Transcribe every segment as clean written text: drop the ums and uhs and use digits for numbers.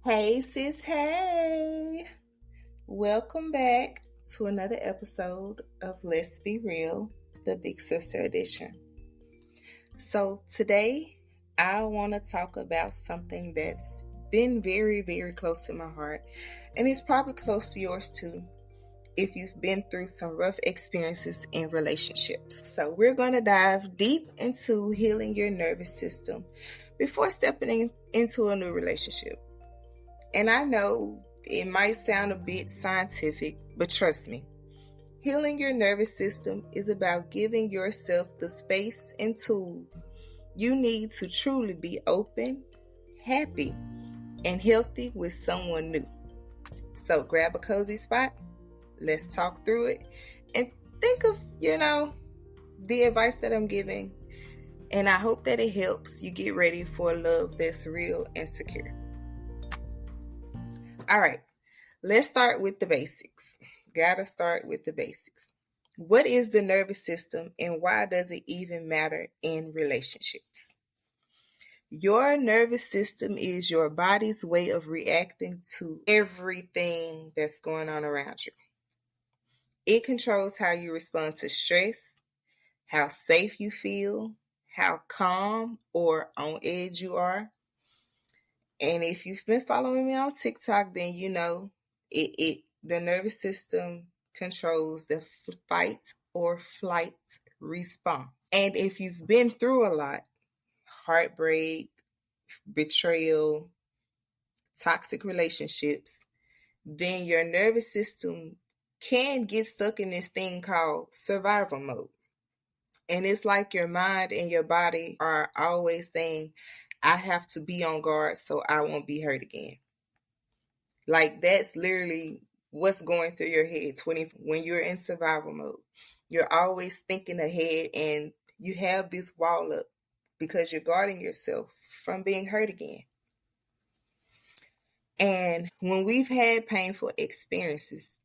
Hey, sis, hey. Welcome back to another episode of Let's Be Real, the Big Sister Edition. So, today I want to talk about something that's been very, very close to my heart, and it's probably close to yours too if you've been through some rough experiences in relationships. So, we're going to dive deep into healing your nervous system before stepping into a new relationship. And I know it might sound a bit scientific, but trust me, healing your nervous system is about giving yourself the space and tools you need to truly be open, happy, and healthy with someone new. So grab a cozy spot, let's talk through it, and think of, the advice that I'm giving. And I hope that it helps you get ready for a love that's real and secure. All right, let's start with the basics. Gotta start with the basics. What is the nervous system and why does it even matter in relationships? Your nervous system is your body's way of reacting to everything that's going on around you. It controls how you respond to stress, how safe you feel, how calm or on edge you are. And if you've been following me on TikTok, then you know the nervous system controls the fight or flight response. And if you've been through a lot, heartbreak, betrayal, toxic relationships, then your nervous system can get stuck in this thing called survival mode. And it's like your mind and your body are always saying, I have to be on guard so I won't be hurt again. Like that's literally what's going through your head when you're in survival mode. You're always thinking ahead and you have this wall up because you're guarding yourself from being hurt again. And when we've had painful experiences,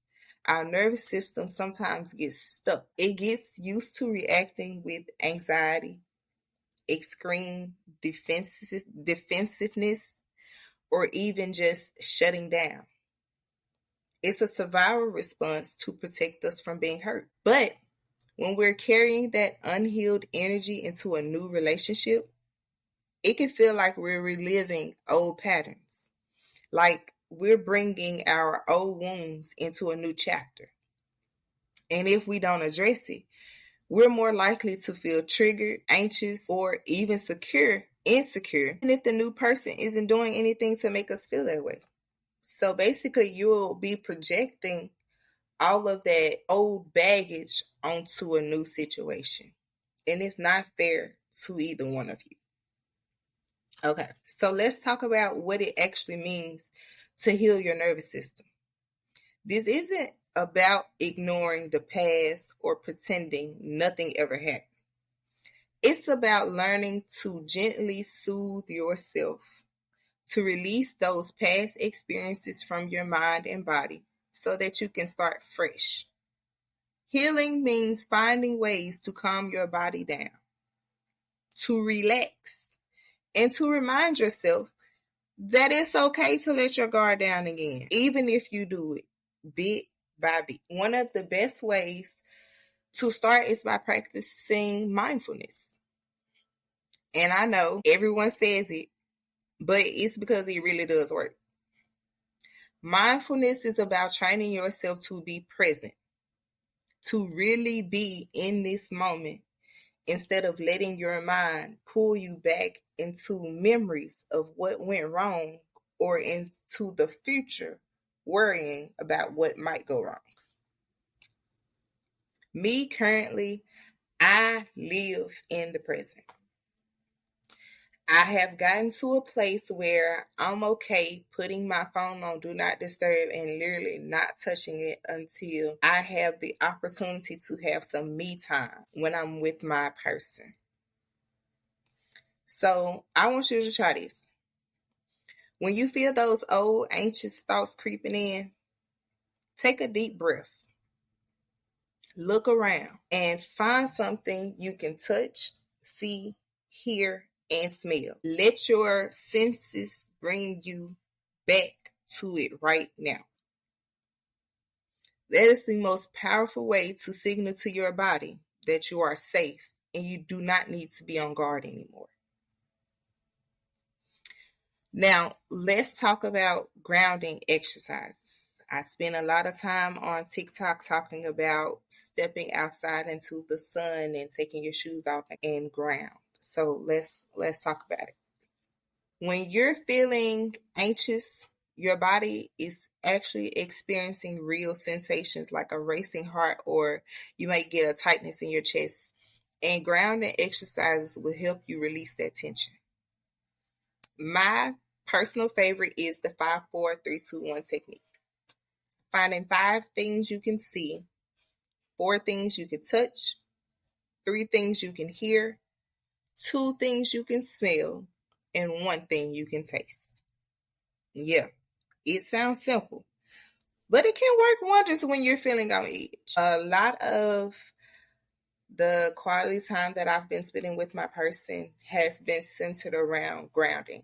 our nervous system sometimes gets stuck. It gets used to reacting with anxiety, extreme defensiveness, or even just shutting down. It's a survival response to protect us from being hurt. But when we're carrying that unhealed energy into a new relationship, it can feel like we're reliving old patterns, like we're bringing our old wounds into a new chapter. And if we don't address it, we're more likely to feel triggered, anxious, or even insecure, and if the new person isn't doing anything to make us feel that way. So basically, you'll be projecting all of that old baggage onto a new situation. And it's not fair to either one of you. Okay, so let's talk about what it actually means to heal your nervous system. This isn't about ignoring the past or pretending nothing ever happened. It's about learning to gently soothe yourself, to release those past experiences from your mind and body so that you can start fresh. Healing means finding ways to calm your body down, to relax, and to remind yourself that it's okay to let your guard down again, even if you do it bit by bit. One of the best ways to start is by practicing mindfulness. And I know everyone says it, but it's because it really does work. Mindfulness is about training yourself to be present, to really be in this moment instead of letting your mind pull you back into memories of what went wrong or into the future, worrying about what might go wrong. Me, currently, I live in the present. I have gotten to a place where I'm okay putting my phone on Do Not Disturb and literally not touching it until I have the opportunity to have some me time when I'm with my person. So I want you to try this. When you feel those old anxious thoughts creeping in, take a deep breath. Look around and find something you can touch, see, hear, and smell. Let your senses bring you back to it right now. That is the most powerful way to signal to your body that you are safe and you do not need to be on guard anymore. Now, let's talk about grounding exercises. I spend a lot of time on TikTok talking about stepping outside into the sun and taking your shoes off and ground. So let's talk about it. When you're feeling anxious, your body is actually experiencing real sensations like a racing heart, or you might get a tightness in your chest. And grounding exercises will help you release that tension. My personal favorite is the 5-4-3-2-1 technique. Finding 5 things you can see, 4 things you can touch, 3 things you can hear, 2 things you can smell, and 1 thing you can taste. Yeah, it sounds simple, but it can work wonders when you're feeling on edge. A lot of the quality time that I've been spending with my person has been centered around grounding.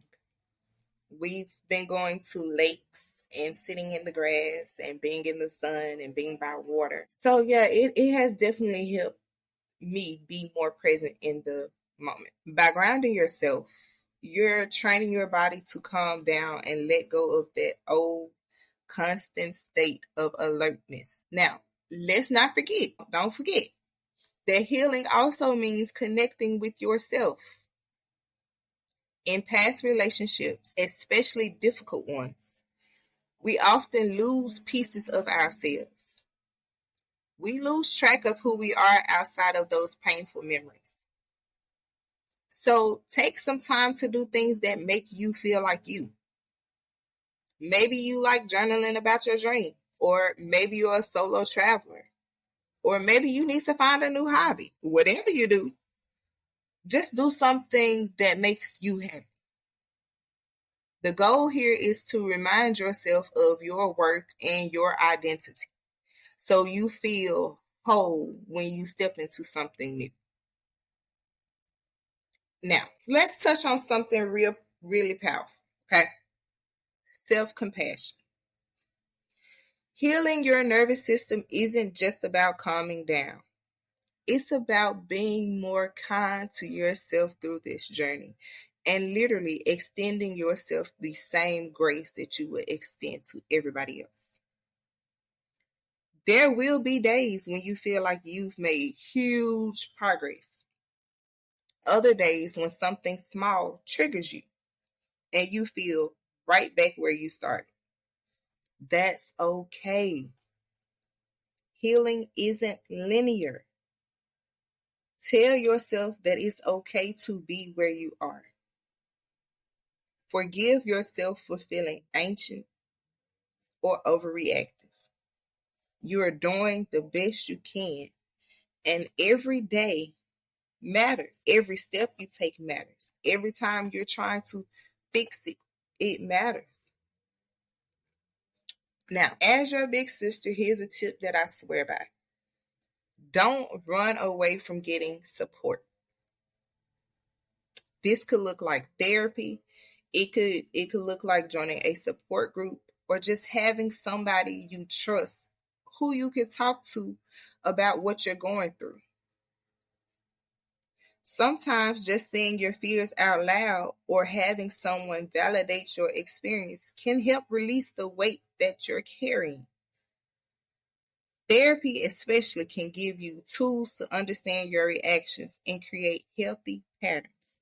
We've been going to lakes and sitting in the grass and being in the sun and being by water. So yeah, it has definitely helped me be more present in the moment. By grounding yourself, you're training your body to calm down and let go of that old constant state of alertness. Now, don't forget, that healing also means connecting with yourself. In past relationships, especially difficult ones, we often lose pieces of ourselves. We lose track of who we are outside of those painful memories. So take some time to do things that make you feel like you. Maybe you like journaling about your dreams, or maybe you're a solo traveler, or maybe you need to find a new hobby. Whatever you do, just do something that makes you happy. The goal here is to remind yourself of your worth and your identity, so you feel whole when you step into something new. Now, let's touch on something really powerful, okay? Self-compassion. Healing your nervous system isn't just about calming down. It's about being more kind to yourself through this journey and literally extending yourself the same grace that you would extend to everybody else. There will be days when you feel like you've made huge progress. Other days when something small triggers you and you feel right back where you started. That's okay. Healing isn't linear. Tell yourself that it's okay to be where you are. Forgive yourself for feeling anxious or overreactive. You are doing the best you can, and every day matters. Every step you take matters. Every time you're trying to fix it, it matters. Now, as your big sister, here's a tip that I swear by. Don't run away from getting support. This could look like therapy. It could look like joining a support group, or just having somebody you trust who you can talk to about what you're going through. Sometimes just saying your fears out loud or having someone validate your experience can help release the weight that you're carrying. Therapy, especially, can give you tools to understand your reactions and create healthy patterns.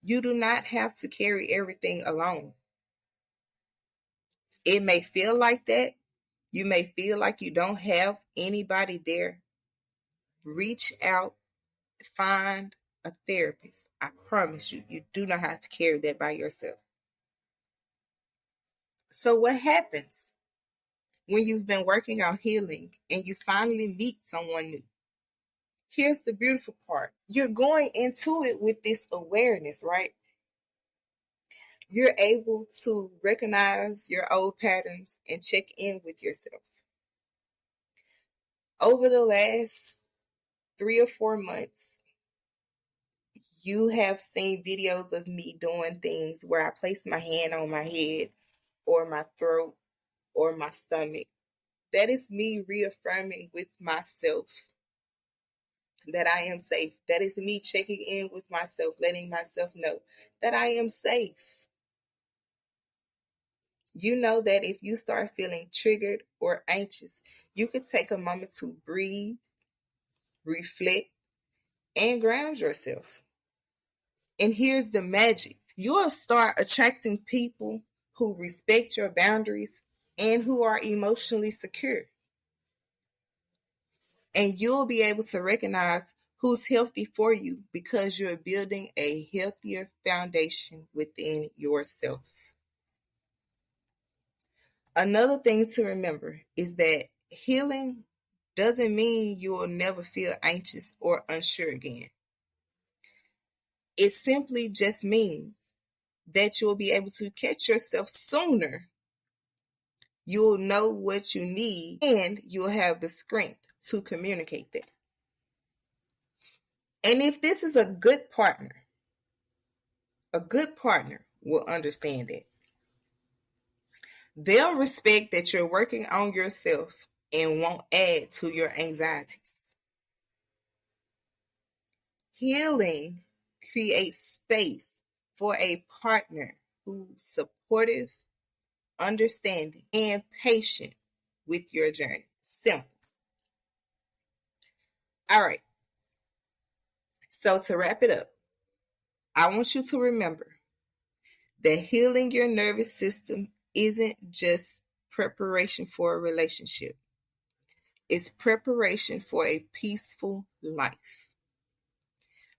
You do not have to carry everything alone. It may feel like that. You may feel like you don't have anybody there. Reach out, find a therapist. I promise you, you do not have to carry that by yourself. So, what happens when you've been working on healing and you finally meet someone new? Here's the beautiful part. You're going into it with this awareness, right? You're able to recognize your old patterns and check in with yourself. Over the last 3 or 4 months, you have seen videos of me doing things where I place my hand on my head or my throat or my stomach. That is me reaffirming with myself that I am safe. That is me checking in with myself, letting myself know that I am safe. You know that if you start feeling triggered or anxious, you could take a moment to breathe, reflect, and ground yourself. And here's the magic. You'll start attracting people who respect your boundaries and who are emotionally secure. And you'll be able to recognize who's healthy for you because you're building a healthier foundation within yourself. Another thing to remember is that healing doesn't mean you will never feel anxious or unsure again. It simply just means that you'll be able to catch yourself sooner. You'll know what you need and you'll have the strength to communicate that. And if this is a good partner will understand it. They'll respect that you're working on yourself and won't add to your anxieties. Healing creates space for a partner who's supportive, understanding, and patient with your journey. Simple. All right. So to wrap it up, I want you to remember that healing your nervous system isn't just preparation for a relationship. It's preparation for a peaceful life.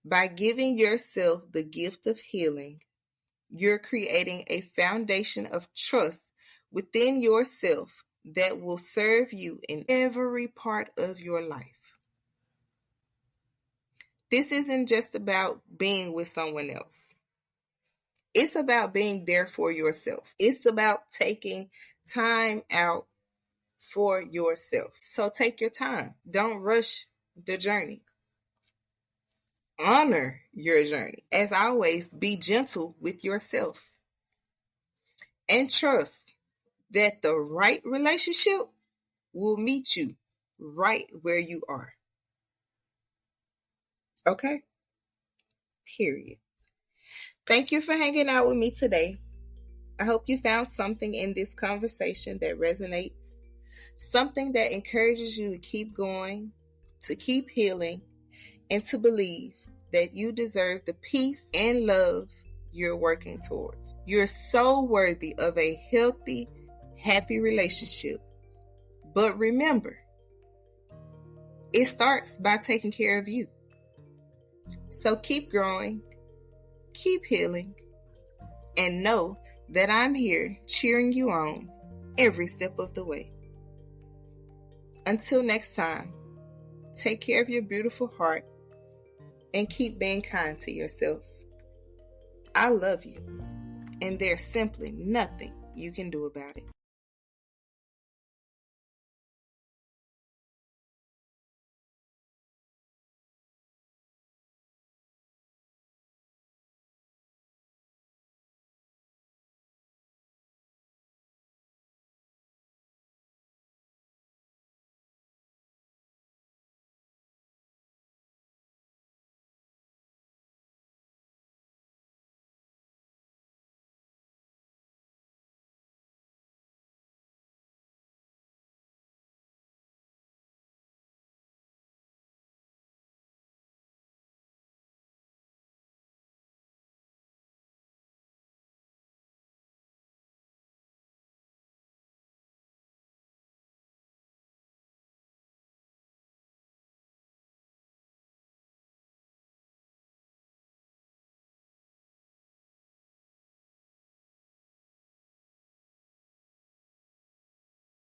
By giving yourself the gift of healing, you're creating a foundation of trust within yourself that will serve you in every part of your life. This isn't just about being with someone else. It's about being there for yourself. It's about taking time out for yourself. So take your time. Don't rush the journey. Honor your journey. As always, be gentle with yourself. And trust that the right relationship will meet you right where you are. Okay? Period. Thank you for hanging out with me today. I hope you found something in this conversation that resonates, something that encourages you to keep going, to keep healing, and to believe that you deserve the peace and love you're working towards. You're so worthy of a healthy, happy relationship. But remember, it starts by taking care of you. So keep growing, keep healing, and know that I'm here cheering you on every step of the way. Until next time, take care of your beautiful heart and keep being kind to yourself. I love you, and there's simply nothing you can do about it.